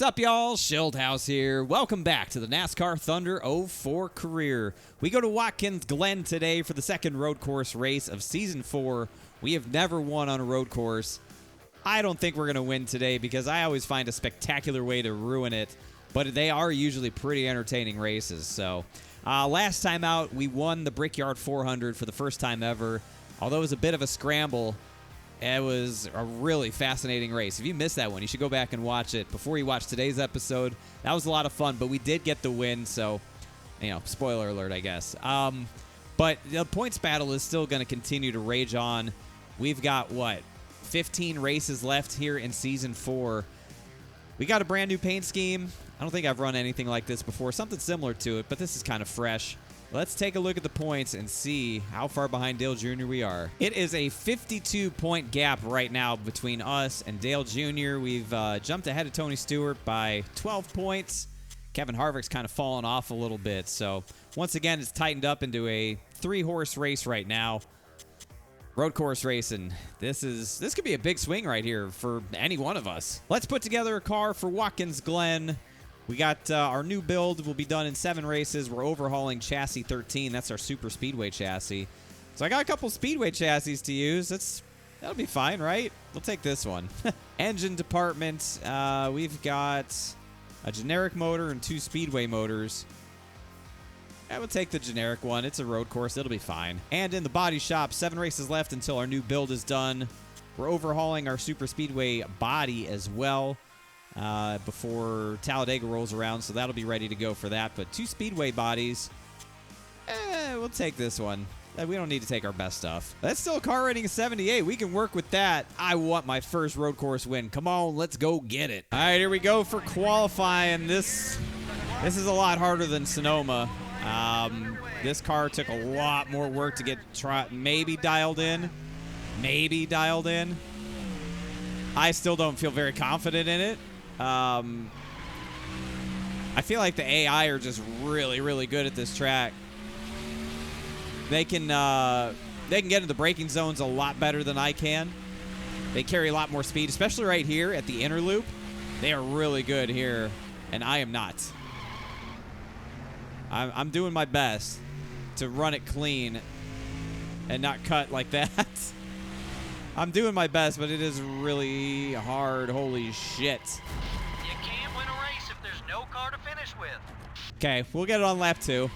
Sup, y'all? Schildhouse here. Welcome back to the NASCAR Thunder 04 career. We go to Watkins Glen today for the second road course race of Season 4. We have never won on a road course. I don't think we're going to win today because I always find a spectacular way to ruin it, but they are usually pretty entertaining races. So, last time out, we won the Brickyard 400 for the first time ever. Although it was a bit of a scramble, it was a really fascinating race. If you missed that one, you should go back and watch it before you watch today's episode. That was a lot of fun, but we did get the win, so, spoiler alert, I guess. But the points battle is still going to continue to rage on. We've got, 15 races left here in Season 4. We got a brand new paint scheme. I don't think I've run anything like this before. Something similar to it, but this is kind of fresh. Let's take a look at the points and see how far behind Dale Jr. we are. It is a 52-point gap right now between us and Dale Jr. We've jumped ahead of Tony Stewart by 12 points. Kevin Harvick's kind of fallen off a little bit. So, once again, it's tightened up into a 3-horse race right now. Road course racing. This could be a big swing right here for any one of us. Let's put together a car for Watkins Glen. We got our new build will be done in 7 races. We're overhauling chassis 13. That's our super speedway chassis. So I got a couple speedway chassis to use. That'll be fine, right? We'll take this one. Engine department. We've got a generic motor and 2 speedway motors. I will take the generic one. It's a road course. It'll be fine. And in the body shop, 7 races left until our new build is done. We're overhauling our super speedway body as well. Before Talladega rolls around, so that'll be ready to go for that. But 2 speedway bodies, we'll take this one. We don't need to take our best stuff. That's still a car rating of 78. We can work with that. I want my first road course win. Come on, let's go get it. All right, here we go for qualifying. This is a lot harder than Sonoma. This car took a lot more work to get maybe dialed in. I still don't feel very confident in it. I feel like the AI are just really, really good at this track. They can get into the braking zones a lot better than I can. They carry a lot more speed, especially right here at the inner loop. They are really good here, and I am not. I'm doing my best to run it clean and not cut like that. I'm doing my best, but it is really hard. Holy shit. You can't win a race if there's no car to finish with. Okay, we'll get it on lap 2.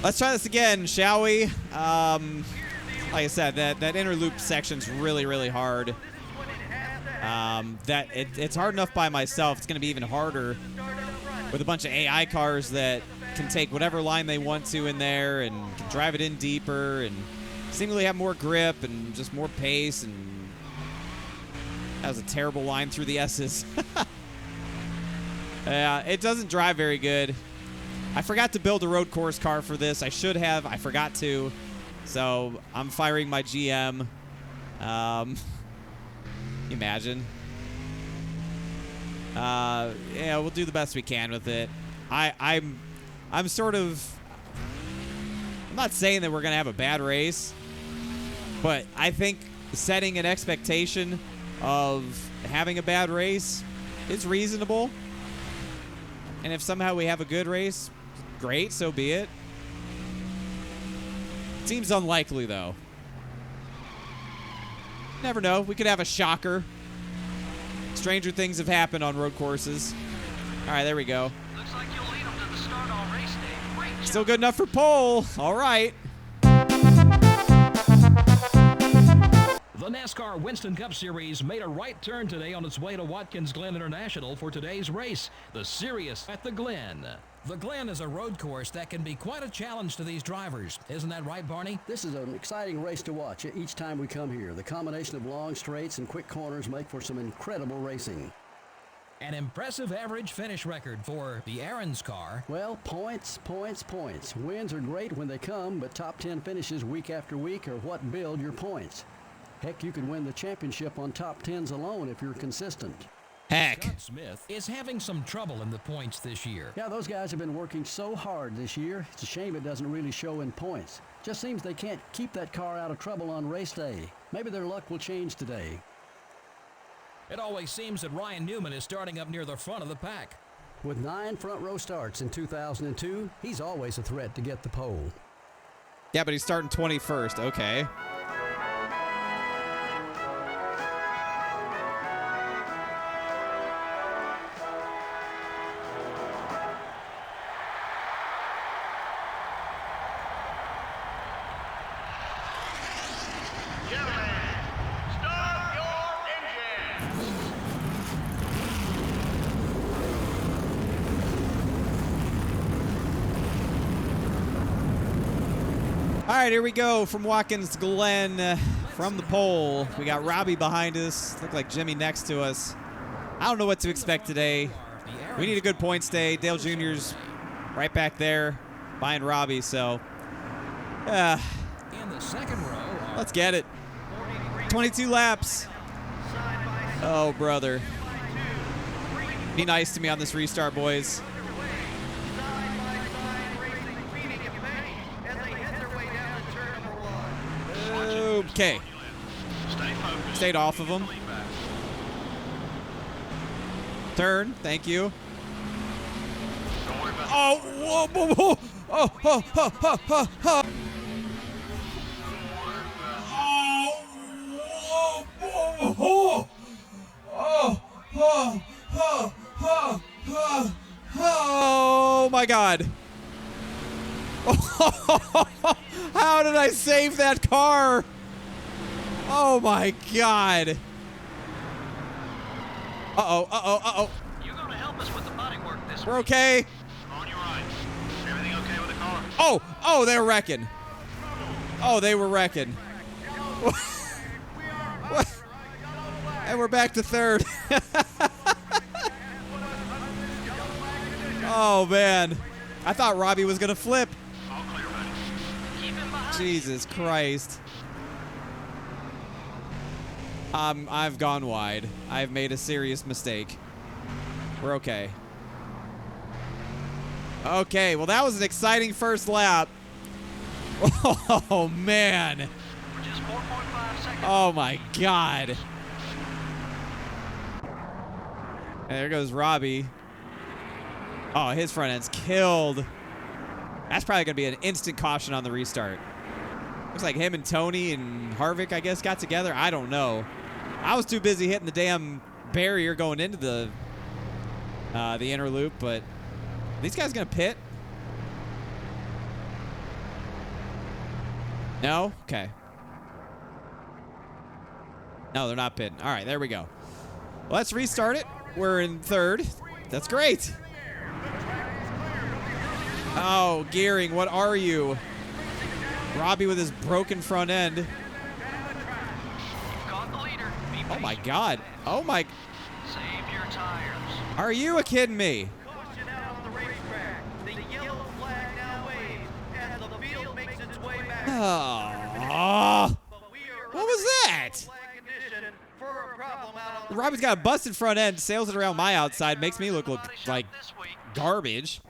Let's try this again, shall we? Like I said, that inner loop section's really, really hard. It's hard enough by myself. It's going to be even harder with a bunch of AI cars that can take whatever line they want to in there and can drive it in deeper and seemingly have more grip and just more pace. And that was a terrible line through the S's. It doesn't drive very good. I forgot to build a road course car for this. I should have. I forgot to. So I'm firing my GM. Imagine. Yeah, we'll do the best we can with it. I'm not saying that we're going to have a bad race, but I think setting an expectation of having a bad race is reasonable. And if somehow we have a good race, great, so be it. Seems unlikely, though. Never know. We could have a shocker. Stranger things have happened on road courses. All right, there we go. Looks like you'll lead them to the start on race day. Great job. Still good enough for pole. All right. The NASCAR Winston Cup Series made a right turn today on its way to Watkins Glen International for today's race, the Sirius at the Glen. The Glen is a road course that can be quite a challenge to these drivers. Isn't that right, Barney? This is an exciting race to watch each time we come here. The combination of long straights and quick corners make for some incredible racing. An impressive average finish record for the Aaron's car. Well, points. Wins are great when they come, but top 10 finishes week after week are what build your points. Heck, you could win the championship on top 10s alone if you're consistent. Heck. Scott Smith is having some trouble in the points this year. Yeah, those guys have been working so hard this year. It's a shame it doesn't really show in points. Just seems they can't keep that car out of trouble on race day. Maybe their luck will change today. It always seems that Ryan Newman is starting up near the front of the pack. With 9 front row starts in 2002, he's always a threat to get the pole. Yeah, but he's starting 21st. Okay. All right, here we go from Watkins Glen from the pole. We got Robbie behind us. Look like Jimmy next to us. I don't know what to expect today. We need a good points day. Dale Jr.'s right back there behind Robbie, so In the second row, let's get it. 22 laps. Oh, brother. Be nice to me on this restart, boys. Okay. Stayed off of him. Turn. Thank you. Oh, whoa, whoa, whoa. Oh, oh, oh, oh, oh, oh. Oh my God. How did I save that car? Oh my God. Uh-oh, uh-oh, uh-oh. You're going to help us with the body work this We're week. okay. On your right. Everything okay with the car? Oh, oh, they were wrecking. Oh, they were wrecking. What? And we're back to third. Oh, man. I thought Robbie was going to flip. All clear, buddy. Keep him behind. Jesus Christ. I've gone wide. I've made a serious mistake. We're okay. Okay, well, that was an exciting first lap. Oh, man. We're just 4.5 seconds. Oh, my God. And there goes Robbie. Oh, his front end's killed. That's probably going to be an instant caution on the restart. Looks like him and Tony and Harvick, I guess, got together. I don't know. I was too busy hitting the damn barrier going into the inner loop, but these guys going to pit? No? Okay. No, they're not pitting. All right, there we go. Well, let's restart it. We're in third. That's great. Oh, Gearing, what are you? Robbie with his broken front end. You've got the leader. Be Oh, my patient. God. Oh, my. Save your tires. Are you kidding me? Caution out on the racetrack. The yellow flag now waves as the field makes its way back. Oh. But we are What was that? flag condition for a problem out on the Robbie's got a busted front end, sails it around my outside, makes me look Body shop like this week. garbage.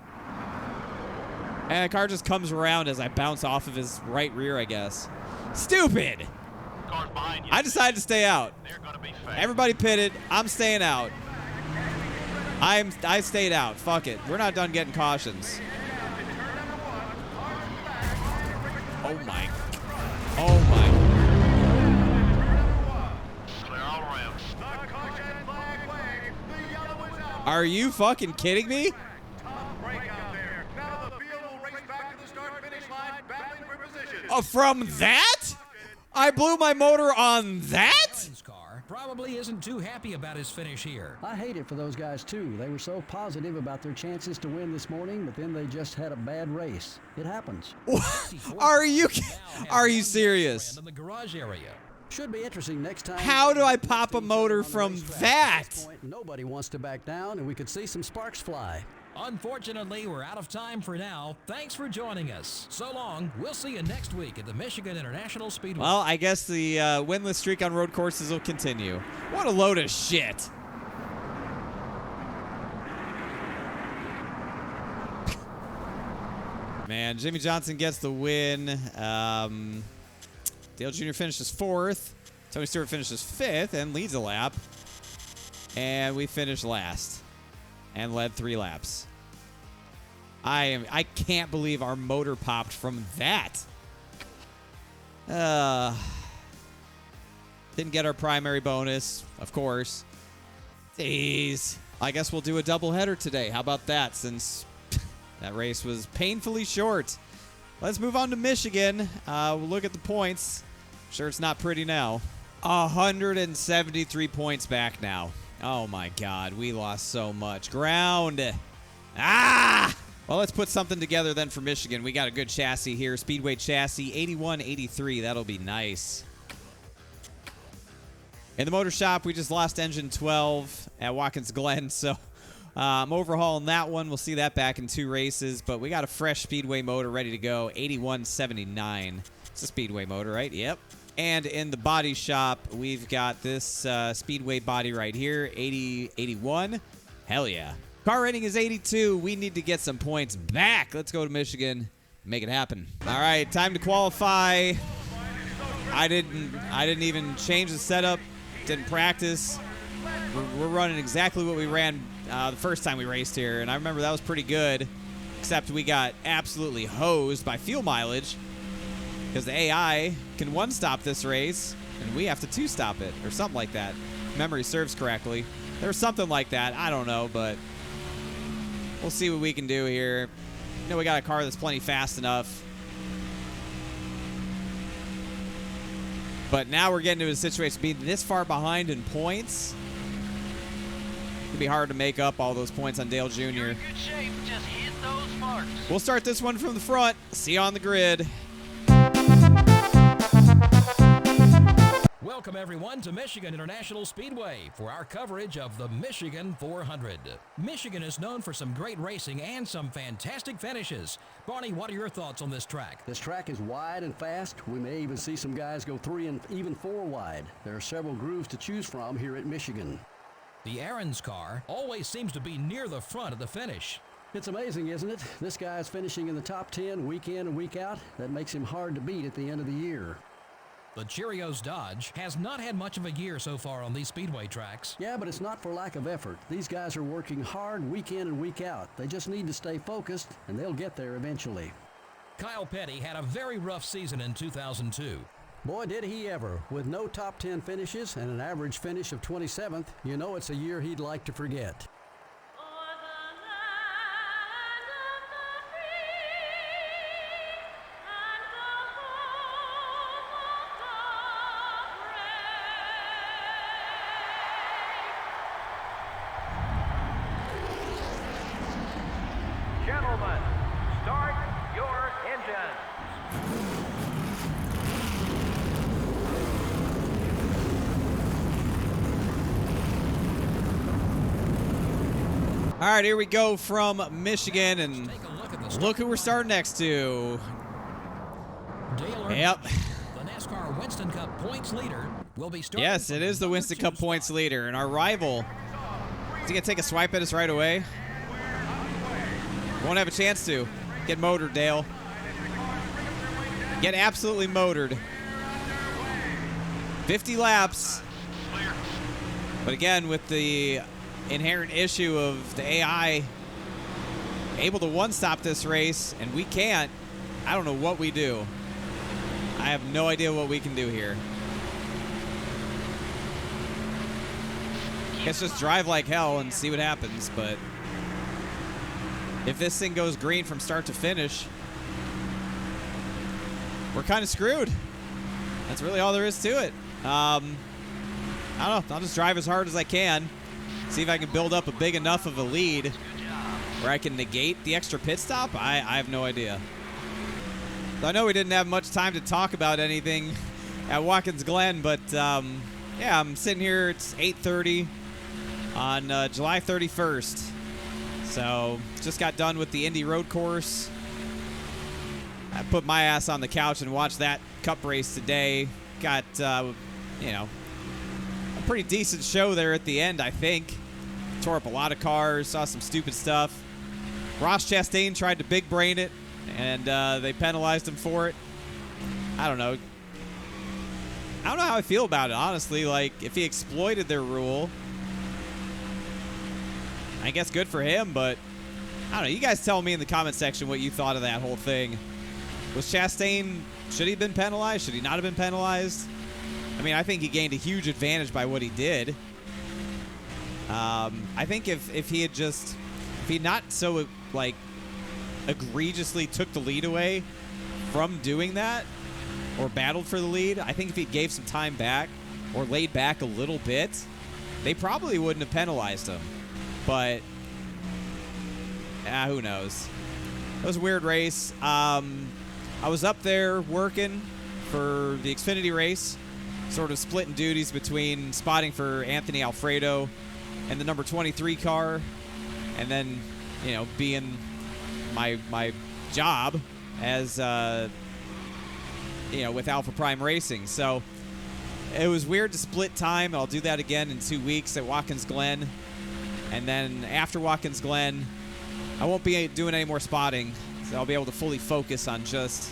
And the car just comes around as I bounce off of his right rear, I guess. Stupid! Cars behind you. I decided to stay out. They're going to be fast. Everybody pitted. I'm staying out. I stayed out. Fuck it. We're not done getting cautions. Oh my. Oh my. Clear all around. Are you fucking kidding me? Oh, from that? I blew my motor on that? His car probably isn't too happy about his finish here. I hate it for those guys, too. They were so positive about their chances to win this morning, but then they just had a bad race. It happens. Are you Now are has you one serious? friend in the garage area. Should be interesting next time. How do I pop a Each other motor on the from racetrack. that? At this point, nobody wants to back down, and we could see some sparks fly. Unfortunately, we're out of time for now. Thanks for joining us. So long. We'll see you next week at the Michigan International Speedway. Well, I guess the winless streak on road courses will continue. What a load of shit. Man, Jimmy Johnson gets the win. Dale Jr. finishes 4th. Tony Stewart finishes 5th and leads a lap. And we finish last. and led 3 laps. I can't believe our motor popped from that. Didn't get our primary bonus, of course. Jeez. I guess we'll do a doubleheader today. How about that, since that race was painfully short. Let's move on to Michigan. We'll look at the points. I'm sure it's not pretty now. 173 points back now. Oh, my God. We lost so much ground. Ah! Well, let's put something together then for Michigan. We got a good chassis here. Speedway chassis, 81-83. That'll be nice. In the motor shop, we just lost engine 12 at Watkins Glen, so I'm overhauling that one. We'll see that back in 2 races, but we got a fresh Speedway motor ready to go, 81-79. It's a Speedway motor, right? Yep. And in the body shop, we've got this Speedway body right here, 80-81. Hell yeah. Car rating is 82. We need to get some points back. Let's go to Michigan, make it happen. All right, time to qualify. I didn't even change the setup. Didn't practice. We're running exactly what we ran the first time we raced here, and I remember that was pretty good, except we got absolutely hosed by fuel mileage because the AI can 1-stop this race, and we have to 2-stop it, or something like that. If memory serves correctly. There was something like that. I don't know, but we'll see what we can do here. You know, we got a car that's plenty fast enough. But now we're getting to a situation being this far behind in points. It'll be hard to make up all those points on Dale Jr. You're in good shape. Just hit those marks. We'll start this one from the front. See you on the grid. Welcome, everyone, to Michigan International Speedway for our coverage of the Michigan 400. Michigan is known for some great racing and some fantastic finishes. Barney, what are your thoughts on this track? This track is wide and fast. We may even see some guys go 3 and even 4 wide. There are several grooves to choose from here at Michigan. The Aaron's car always seems to be near the front of the finish. It's amazing, isn't it? This guy is finishing in the top 10 week in and week out. That makes him hard to beat at the end of the year. The Cheerios Dodge has not had much of a year so far on these speedway tracks. Yeah, but it's not for lack of effort. These guys are working hard week in and week out. They just need to stay focused, and they'll get there eventually. Kyle Petty had a very rough season in 2002. Boy, did he ever. With no top 10 finishes and an average finish of 27th, you know it's a year he'd like to forget. Gentlemen, start your engines. All right, here we go from Michigan, and Take a look at the look who we're starting next to. Dale Yep. The NASCAR Winston Cup points leader will be starting. Yes, it is the Winston Cup points leader, and our rival. Is he gonna take a swipe at us right away? Won't have a chance to. Get motored, Dale. Get absolutely motored. 50 laps. But again, with the inherent issue of the AI able to 1-stop this race, and we can't, I don't know what we do. I have no idea what we can do here. Guess just drive like hell and see what happens, but if this thing goes green from start to finish, we're kind of screwed. That's really all there is to it. I don't know. I'll just drive as hard as I can. See if I can build up a big enough of a lead where I can negate the extra pit stop. I have no idea. So I know we didn't have much time to talk about anything at Watkins Glen, but yeah, I'm sitting here. It's 8:30 on July 31st. So just got done with the Indy Road Course. I put my ass on the couch and watched that Cup race today. Got, you know, a pretty decent show there at the end, I think. Tore up a lot of cars, saw some stupid stuff. Ross Chastain tried to big brain it, and they penalized him for it. I don't know. I don't know how I feel about it, honestly. Like, if he exploited their rule, I guess good for him, but I don't know. You guys tell me in the comment section what you thought of that whole thing. Was Chastain, should he have been penalized? Should he not have been penalized? I mean, I think he gained a huge advantage by what he did. I think if he had just, if he not so, like, egregiously took the lead away from doing that or battled for the lead, I think if he gave some time back or laid back a little bit, they probably wouldn't have penalized him. But who knows? It was a weird race. I was up there working for the Xfinity race, sort of splitting duties between spotting for Anthony Alfredo and the number 23 car, and then, you know, being my job as, you know, with Alpha Prime Racing. So it was weird to split time. I'll do that again in 2 weeks at Watkins Glen. And then after Watkins Glen, I won't be doing any more spotting. So I'll be able to fully focus on just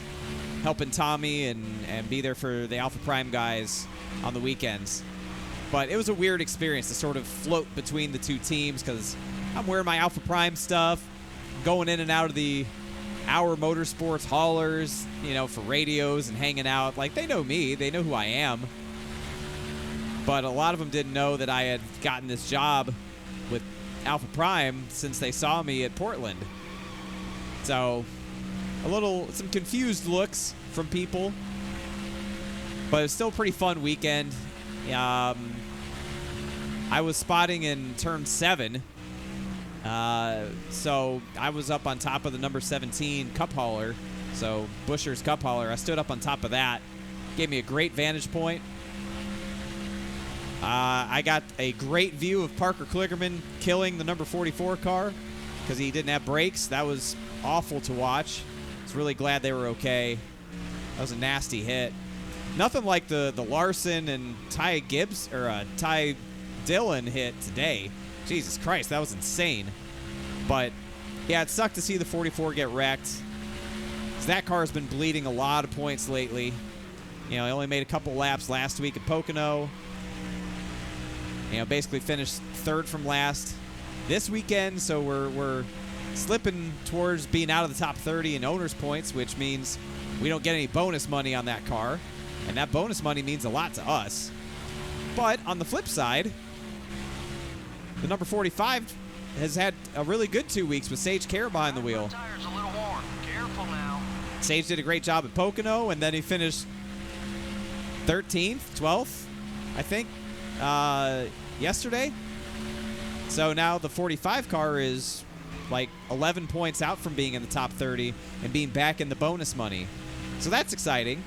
helping Tommy and be there for the Alpha Prime guys on the weekends. But it was a weird experience to sort of float between the two teams because I'm wearing my Alpha Prime stuff, going in and out of the Our Motorsports haulers, you know, for radios and hanging out. Like, they know me. They know who I am. But a lot of them didn't know that I had gotten this job with Alpha Prime since they saw me at Portland. So, some confused looks from people. But it was still a pretty fun weekend. I was spotting in turn 7. So I was up on top of the number 17 cup hauler. So Buescher's cup hauler. I stood up on top of that. Gave me a great vantage point. I got a great view of Parker Kligerman killing the number 44 car because he didn't have brakes. That was awful to watch. I was really glad they were okay. That was a nasty hit. Nothing like the Larson and Ty Dillon hit today. Jesus Christ, that was insane. But yeah, it sucked to see the 44 get wrecked. That car has been bleeding a lot of points lately. You know, he only made a couple laps last week at Pocono. You know, basically finished 3rd from last this weekend, so we're slipping towards being out of the top 30 in owners points, which means we don't get any bonus money on that car, and that bonus money means a lot to us. But on the flip side, the number 45 has had a really good 2 weeks with Sage Care behind the wheel. Tire's a little warm. Careful now. Sage did a great job at Pocono, and then he finished 13th, 12th, I think, yesterday. So now the 45 car is like 11 points out from being in the top 30 and being back in the bonus money. So that's exciting.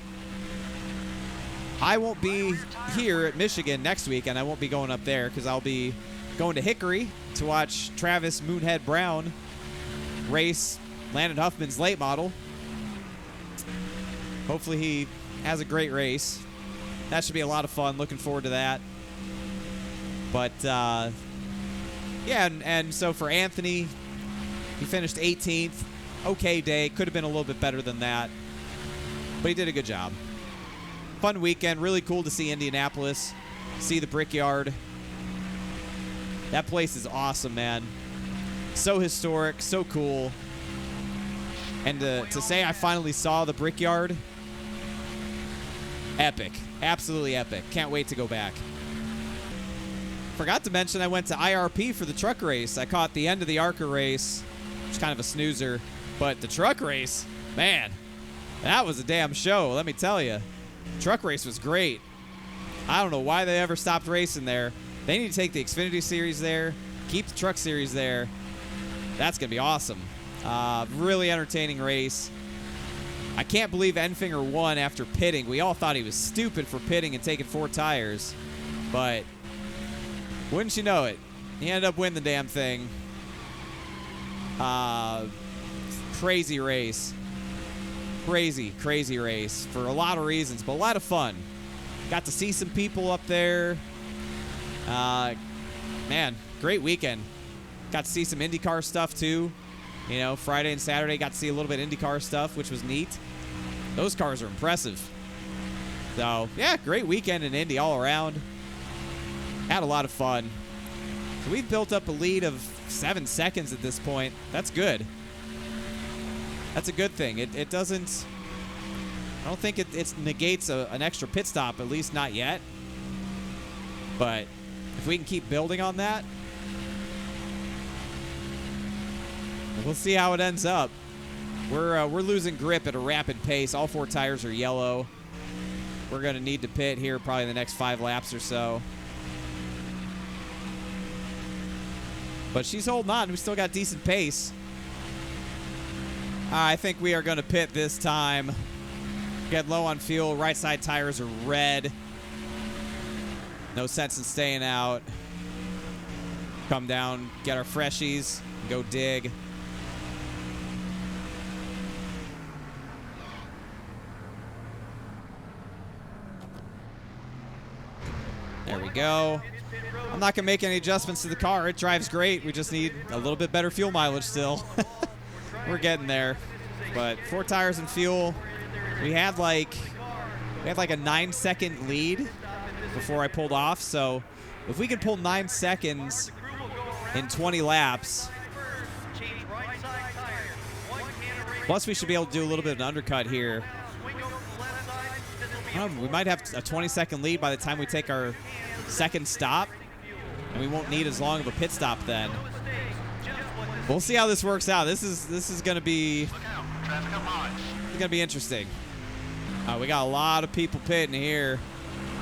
I won't be here at Michigan next week, and I won't be going up there because I'll be going to Hickory to watch Travis Moonhead Brown race Landon Huffman's late model. Hopefully he has a great race. That should be a lot of fun. Looking forward to that. But, yeah, and so for Anthony, he finished 18th. Okay day. Could have been a little bit better than that. But he did a good job. Fun weekend. Really cool to see Indianapolis. See the Brickyard. That place is awesome, man. So historic. So cool. And to say I finally saw the Brickyard, epic. Absolutely epic. Can't wait to go back. Forgot to mention I went to IRP for the truck race. I caught the end of the ARCA race, which is kind of a snoozer. But the truck race, man, that was a damn show, let me tell you. Truck race was great. I don't know why they ever stopped racing there. They need to take the Xfinity Series there, keep the Truck Series there. That's going to be awesome. Really entertaining race. I can't believe Enfinger won after pitting. We all thought he was stupid for pitting and taking 4 tires. But wouldn't you know it, he ended up winning the damn thing. Crazy race. Crazy race for a lot of reasons, but a lot of fun. Got to see some people up there. Man, great weekend. Got to see some IndyCar stuff too. You know, Friday and Saturday got to see a little bit of IndyCar stuff, which was neat. Those cars are impressive. So, yeah, great weekend in Indy all around. Had a lot of fun. So we've built up a lead of 7 seconds at this point. That's good. That's a good thing. It doesn't... I don't think it negates an extra pit stop, at least not yet. But if we can keep building on that, we'll see how it ends up. We're losing grip at a rapid pace. All 4 tires are yellow. We're going to need to pit here probably the next 5 laps or so. But she's holding on. We still got decent pace. I think we are going to pit this time. Get low on fuel. Right side tires are red. No sense in staying out. Come down, get our freshies, go dig. There we go. I'm not going to make any adjustments to the car. It drives great. We just need a little bit better fuel mileage still. We're getting there. But 4 tires and fuel. We had like a 9-second lead before I pulled off. So if we could pull 9 seconds in 20 laps, plus we should be able to do a little bit of an undercut here. We might have a 20-second lead by the time we take our second stop, and we won't need as long of a pit stop then. We'll see how this works out. This is going to be interesting. We got a lot of people pitting here.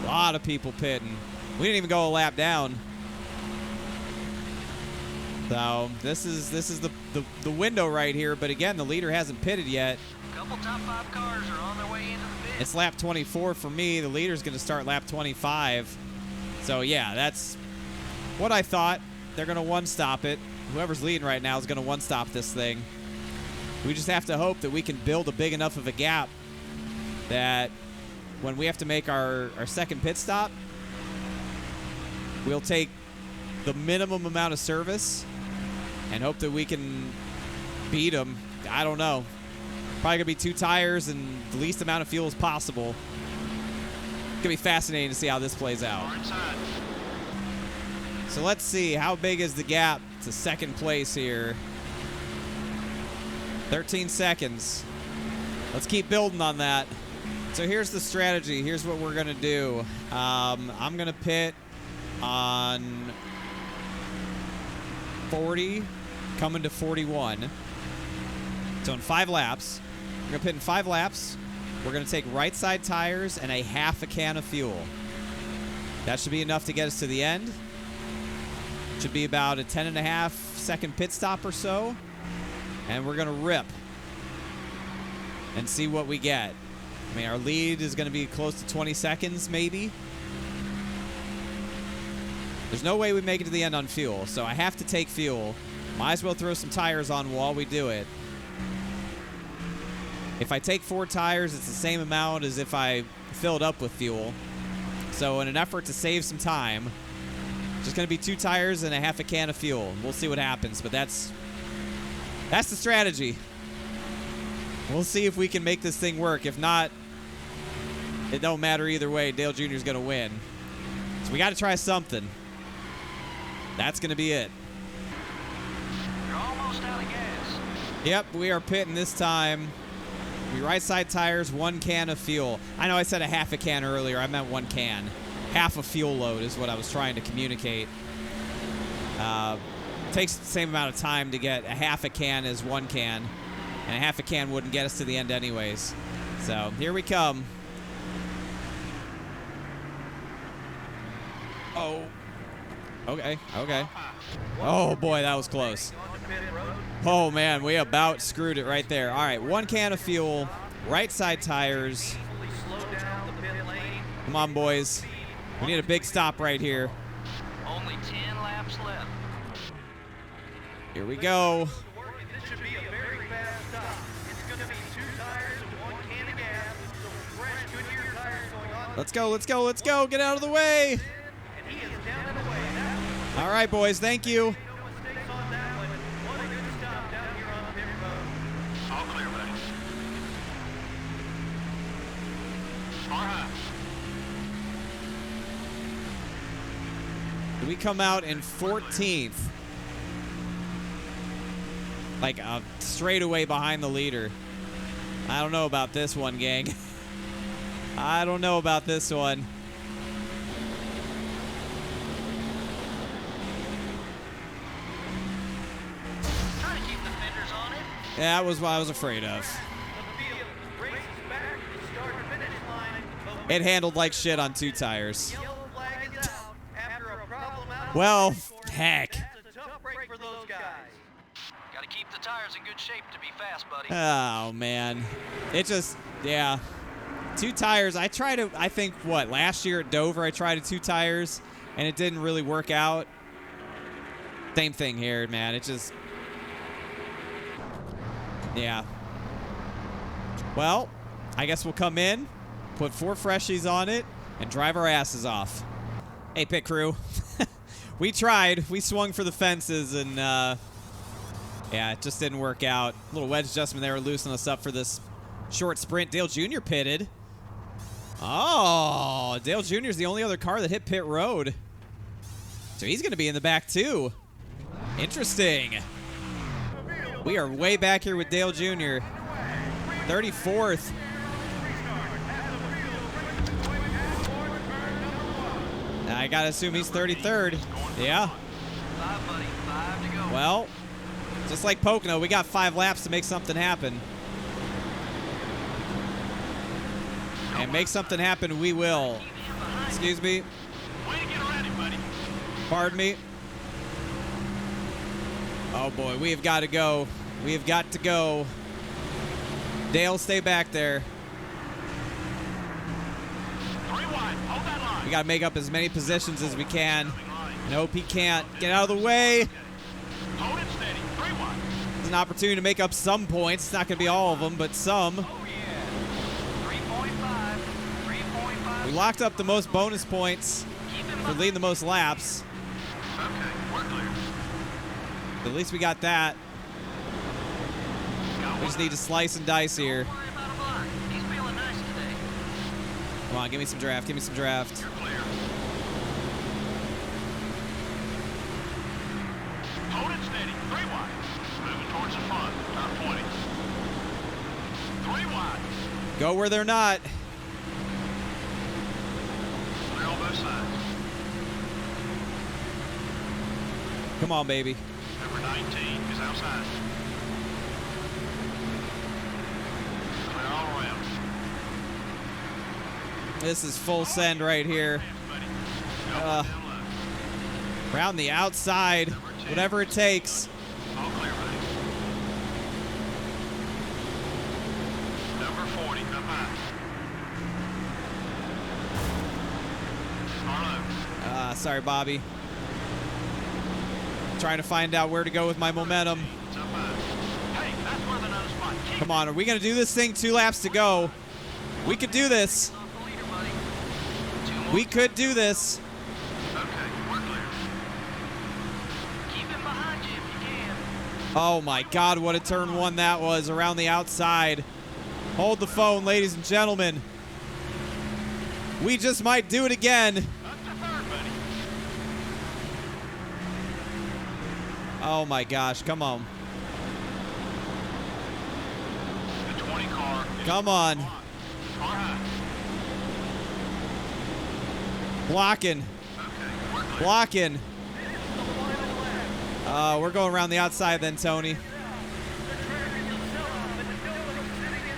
A lot of people pitting. We didn't even go a lap down. So this is the window right here. But again, the leader hasn't pitted yet. A couple top 5 cars are on their way into the pit. It's lap 24 for me. The leader's going to start lap 25. So yeah, that's what I thought. They're going to one-stop it. Whoever's leading right now is going to one-stop this thing. We just have to hope that we can build a big enough of a gap that when we have to make our second pit stop, we'll take the minimum amount of service and hope that we can beat them. I don't know. Probably going to be 2 tires and the least amount of fuel as possible. It's going to be fascinating to see how this plays out. So let's see. How big is the gap to second place here? 13 seconds. Let's keep building on that. So here's the strategy. Here's what we're going to do. I'm going to pit on 40, coming to 41. So in 5 laps, we're going to pit in 5 laps. We're going to take right side tires and a half a can of fuel. That should be enough to get us to the end. Should be about a 10.5 second pit stop or so. And we're going to rip and see what we get. I mean, our lead is going to be close to 20 seconds, maybe. There's no way we make it to the end on fuel, so I have to take fuel. Might as well throw some tires on while we do it. If I take 4 tires, it's the same amount as if I fill it up with fuel. So in an effort to save some time, just going to be 2 tires and a half a can of fuel. We'll see what happens, but that's the strategy. We'll see if we can make this thing work. If not, it don't matter either way. Dale Jr. is going to win. So we got to try something. That's going to be it. You're almost out of gas. Yep, we are pitting this time. We right side tires, 1 can of fuel. I know I said a half a can earlier. I meant 1 can. Half a fuel load is what I was trying to communicate. Takes the same amount of time to get a half a can as 1 can. And a half a can wouldn't get us to the end anyways. So here we come. Oh. Okay. Oh, boy, that was close. Oh, man, we about screwed it right there. All right, 1 can of fuel, right side tires. Come on, boys. We need a big stop right here. Only 10 laps left. Here we go. This should be a very fast stop. It's going to be 2 tires, 1 can of gas, some fresh Goodyear tires going on. Let's go. Get out of the way. And he is down and away. All right, boys, thank you. No mistakes on that one. What a good stop down here on pit road. All clear, buddies. We come out in 14th. Like straight away behind the leader. I don't know about this one, gang. I don't know about this one. Try to keep the fenders on it. Yeah, that was what I was afraid of. It handled like shit on 2 tires. Well, heck. That's a tough break for those guys. Got to keep the tires in good shape to be fast, buddy. Oh, man. It just, yeah. 2 tires. I think, what, last year at Dover, I tried 2 tires, and it didn't really work out. Same thing here, man. It just, yeah. Well, I guess we'll come in, put 4 freshies on it, and drive our asses off. Hey, pit crew. We tried. We swung for the fences, and, yeah, it just didn't work out. A little wedge adjustment there, loosening us up for this short sprint. Dale Jr. pitted. Oh, Dale Jr. is the only other car that hit pit road. So he's going to be in the back, too. Interesting. We are way back here with Dale Jr. 34th. I got to assume he's 33rd. Yeah. 5, buddy. 5 to go. Well, just like Pocono, we got 5 laps to make something happen. And make something happen, we will. Excuse me. Way to get ready, buddy. Pardon me. Oh, boy. We have got to go. We have got to go. Dale, stay back there. 3 wide. Hold that line. We got to make up as many positions as we can. Nope, he can't. Get out of the way. Hold it steady. 3 wide. It's an opportunity to make up some points. It's not going to be all of them, but some. Oh, yeah. 3.5. 3.5. We locked up the most bonus points for leading the most laps. Okay, we're clear. At least we got that. We just need to slice and dice here. Don't worry about a block. He's feeling nice today. Come on, give me some draft. Give me some draft. You're clear. Hold it steady. 3 wide. Moving towards the front. Top 20. 3 wide. Go where they're not. Clear on both sides. Come on, baby. Number 19 is outside. Clear all around. This is full send right here. Buddy. Go down low. Around the outside. Whatever it takes. All clear, buddy. Number 40, up high. Start low. Sorry, Bobby. Trying to find out where to go with my momentum. It's up high. Hey, that's where the nose spot. Keep Come on, are we going to do this thing 2 laps to go? We could do this. Off the leader, buddy. 2 more. We could do this. Okay, we're clear. Keep him behind you if you can. Oh my God, what a turn 1 that was around the outside. Hold the phone, ladies and gentlemen. We just might do it again. Up to 3rd, buddy. Oh my gosh, come on. The 20 car. Come on. Car high. Blocking. Okay, we're clear. Blocking. We're going around the outside then, Tony.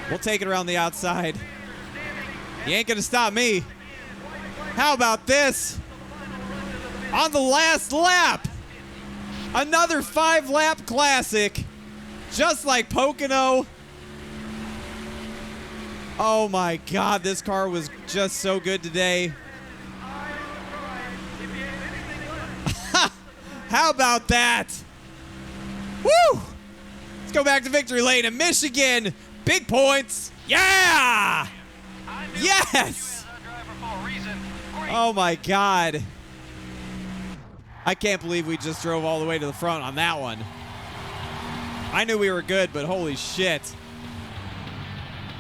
We'll take it around the outside. You ain't gonna stop me. How about this? On the last lap, another 5-lap classic, just like Pocono. Oh my God, this car was just so good today. How about that? Woo! Let's go back to victory lane in Michigan. Big points. Yeah! Yes! Oh my God. I can't believe we just drove all the way to the front on that one. I knew we were good, but holy shit.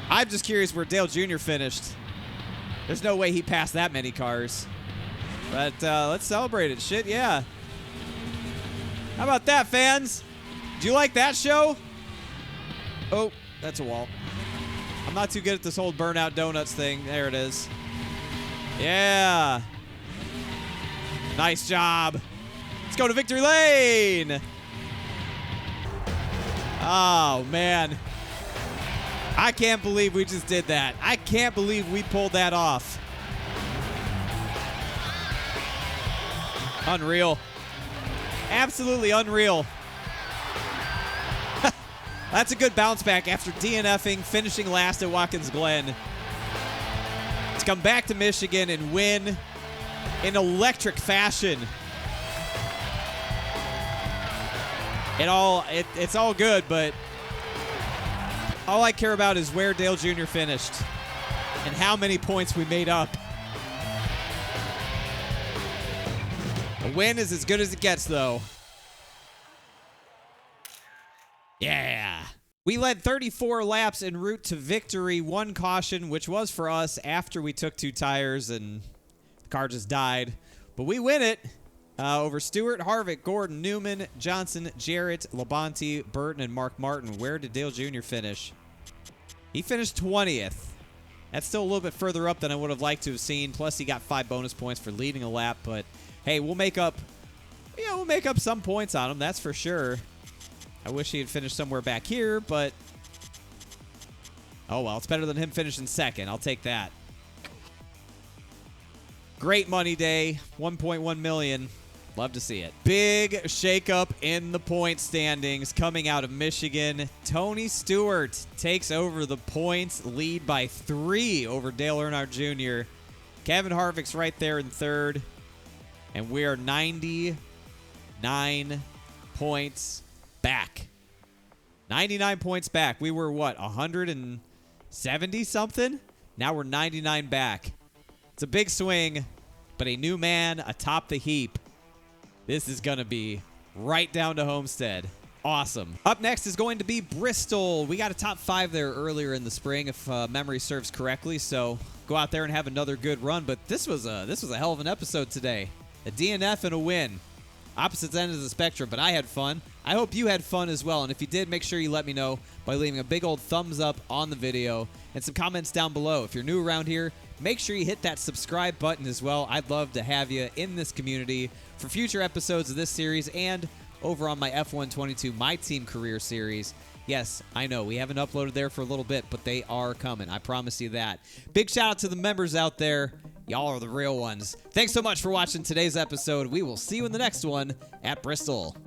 I'm just curious where Dale Jr. finished. There's no way he passed that many cars. But let's celebrate it. Shit, yeah. How about that, fans? Do you like that show? Oh, that's a wall. I'm not too good at this whole burnout donuts thing. There it is. Yeah. Nice job. Let's go to victory lane. Oh, man. I can't believe we just did that. I can't believe we pulled that off. Unreal. Absolutely unreal. That's a good bounce back after DNFing, finishing last at Watkins Glen. To come back to Michigan and win in electric fashion. It's all good, but all I care about is where Dale Jr. finished and how many points we made up. A win is as good as it gets, though. Yeah. We led 34 laps en route to victory. One caution, which was for us after we took 2 tires and the car just died. But we win it over Stewart, Harvick, Gordon, Newman, Johnson, Jarrett, Labonte, Burton, and Mark Martin. Where did Dale Jr. finish? He finished 20th. That's still a little bit further up than I would have liked to have seen. Plus, he got 5 bonus points for leading a lap. But hey, we'll make up some points on him. That's for sure. I wish he had finished somewhere back here, but oh well, it's better than him finishing second. I'll take that. Great money day, 1.1 million. Love to see it. Big shakeup in the point standings coming out of Michigan. Tony Stewart takes over the points lead by 3 over Dale Earnhardt Jr. Kevin Harvick's right there in third, and we are 99 points back. 99 points back. We were, what, 170 something? Now we're 99 back. It's a big swing, but a new man atop the heap. This is going to be right down to Homestead. Awesome. Up next is going to be Bristol. We got a top 5 there earlier in the spring, if memory serves correctly, so go out there and have another good run. But this was a hell of an episode today. A DNF and a win. Opposite ends of the spectrum, but I had fun. I hope you had fun as well, and if you did, make sure you let me know by leaving a big old thumbs up on the video and some comments down below. If you're new around here, make sure you hit that subscribe button as well. I'd love to have you in this community for future episodes of this series and over on my F122 My Team Career series. Yes, I know, we haven't uploaded there for a little bit, but they are coming. I promise you that. Big shout out to the members out there. Y'all are the real ones. Thanks so much for watching today's episode. We will see you in the next one at Bristol.